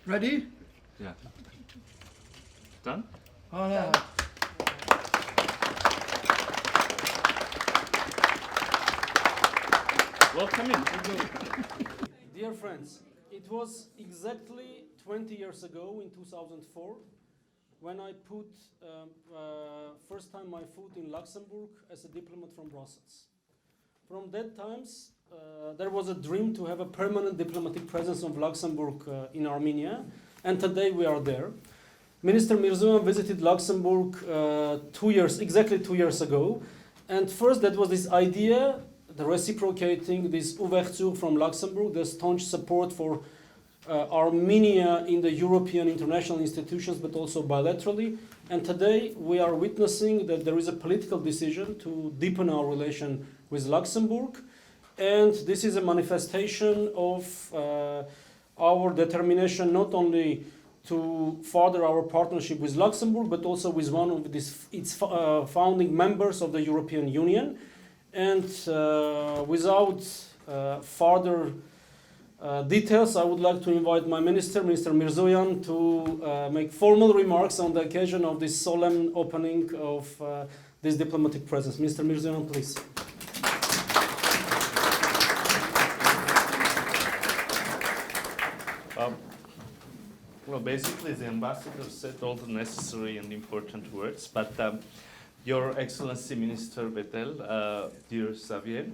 Ready? Yeah. Done? Oh, no. Welcome in. Dear friends, it was exactly 20 years ago in 2004 when I put first time my foot in Luxembourg as a diplomat from Brussels. From that times, there was a dream to have a permanent diplomatic presence of Luxembourg in Armenia, and today we are there. Minister Mիրզոյան visited Luxembourg exactly 2 years ago, and first that was this idea, the reciprocating this ouverture from Luxembourg, the staunch support for Armenia in the European international institutions, but also bilaterally. And today we are witnessing that there is a political decision to deepen our relation with Luxembourg. And this is a manifestation of our determination not only to further our partnership with Luxembourg, but also with one of its founding members of the European Union. And without further details, I would like to invite my Minister Mիրզոյան, to make formal remarks on the occasion of this solemn opening of this diplomatic presence. Mr. Mիրզոյան, please. Well, basically, the ambassador said all the necessary and important words, but Your Excellency Minister Bettel, dear Xavier,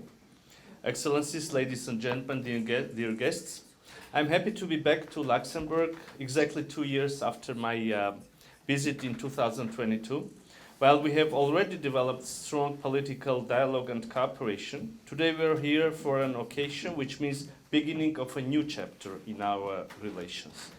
Excellencies, ladies and gentlemen, dear guests, I'm happy to be back to Luxembourg exactly 2 years after my visit in 2022. While we have already developed strong political dialogue and cooperation, today we're here for an occasion which means beginning of a new chapter in our relations.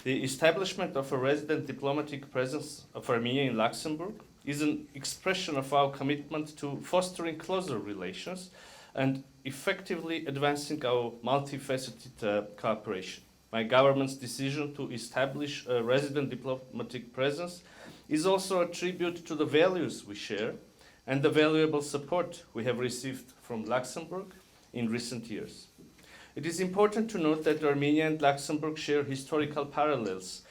The establishment of a resident diplomatic presence of Armenia in Luxembourg is an expression of our commitment to fostering closer relations and effectively advancing our multifaceted cooperation. My government's decision to establish a resident diplomatic presence is also a tribute to the values we share and the valuable support we have received from Luxembourg in recent years. It is important to note that Armenia and Luxembourg share historical parallels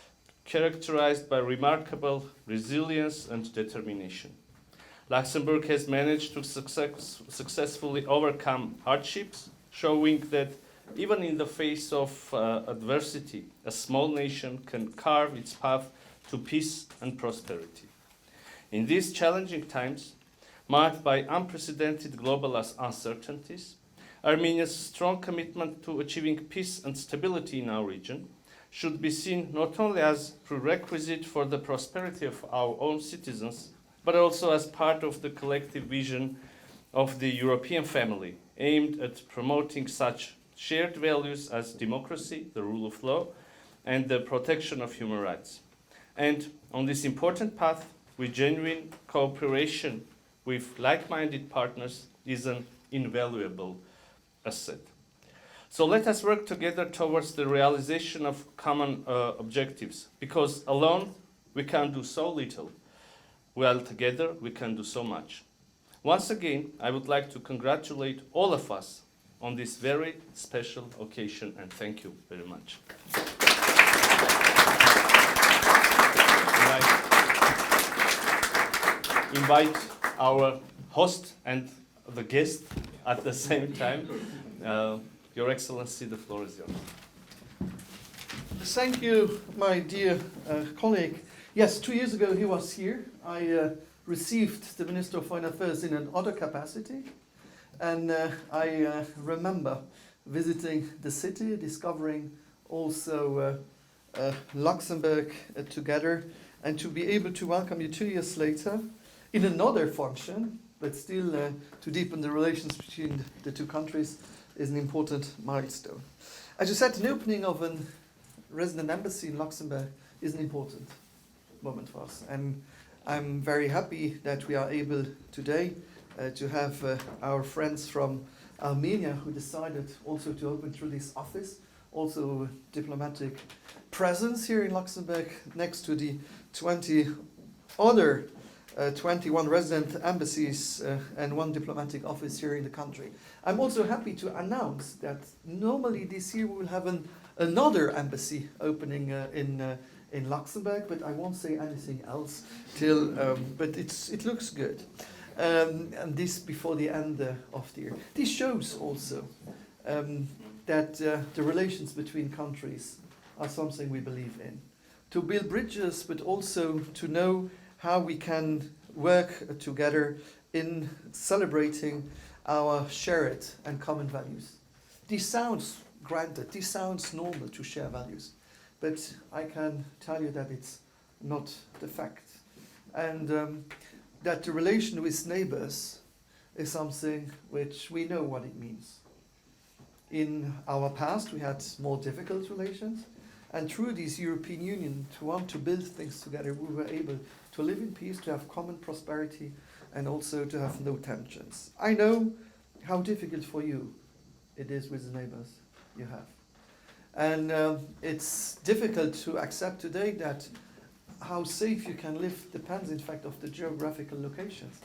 characterized by remarkable resilience and determination. Luxembourg has managed to successfully overcome hardships, showing that even in the face of adversity, a small nation can carve its path to peace and prosperity. In these challenging times, marked by unprecedented global uncertainties, Armenia's strong commitment to achieving peace and stability in our region should be seen not only as prerequisite for the prosperity of our own citizens, but also as part of the collective vision of the European family, aimed at promoting such shared values as democracy, the rule of law, and the protection of human rights. And on this important path, with genuine cooperation with like-minded partners is an invaluable asset. So let us work together towards the realization of common objectives, because alone we can do so little, while together we can do so much. Once again, I would like to congratulate all of us on this very special occasion, and thank you very much. Invite our host and the guest at the same time. Your Excellency, the floor is yours. Thank you, my dear colleague. Yes, 2 years ago he was here. I received the Minister of Foreign Affairs in another capacity. And I remember visiting the city, discovering also Luxembourg together, and to be able to welcome you 2 years later in another function, but still to deepen the relations between the two countries is an important milestone. As you said, the opening of a resident embassy in Luxembourg is an important moment for us. And I'm very happy that we are able today to have our friends from Armenia who decided also to open through this office, also diplomatic presence here in Luxembourg next to the 21 resident embassies and 1 diplomatic office here in the country. I'm also happy to announce that normally this year we will have another embassy opening in Luxembourg, but I won't say anything else till. But it looks good, and this before the end of the year. This shows also that the relations between countries are something we believe in. To build bridges, but also to know how we can work together in celebrating our shared and common values. This sounds granted, this sounds normal to share values, but I can tell you that it's not the fact. And that the relation with neighbors is something which we know what it means. In our past, we had more difficult relations. And through this European Union, to want to build things together, we were able to live in peace, to have common prosperity, and also to have no tensions. I know how difficult for you it is with the neighbors you have. And it's difficult to accept today that how safe you can live depends, in fact, of the geographical locations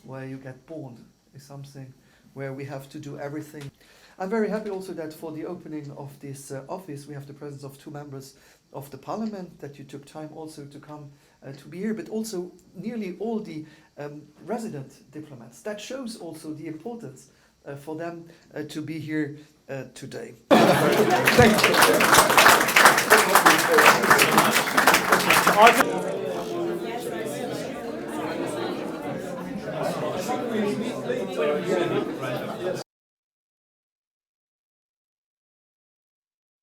where you get born, is something where we have to do everything. I'm very happy also that for the opening of this office, we have the presence of 2 members of the parliament, that you took time also to come to be here, but also nearly all the resident diplomats. That shows also the importance for them to be here today. Thank you.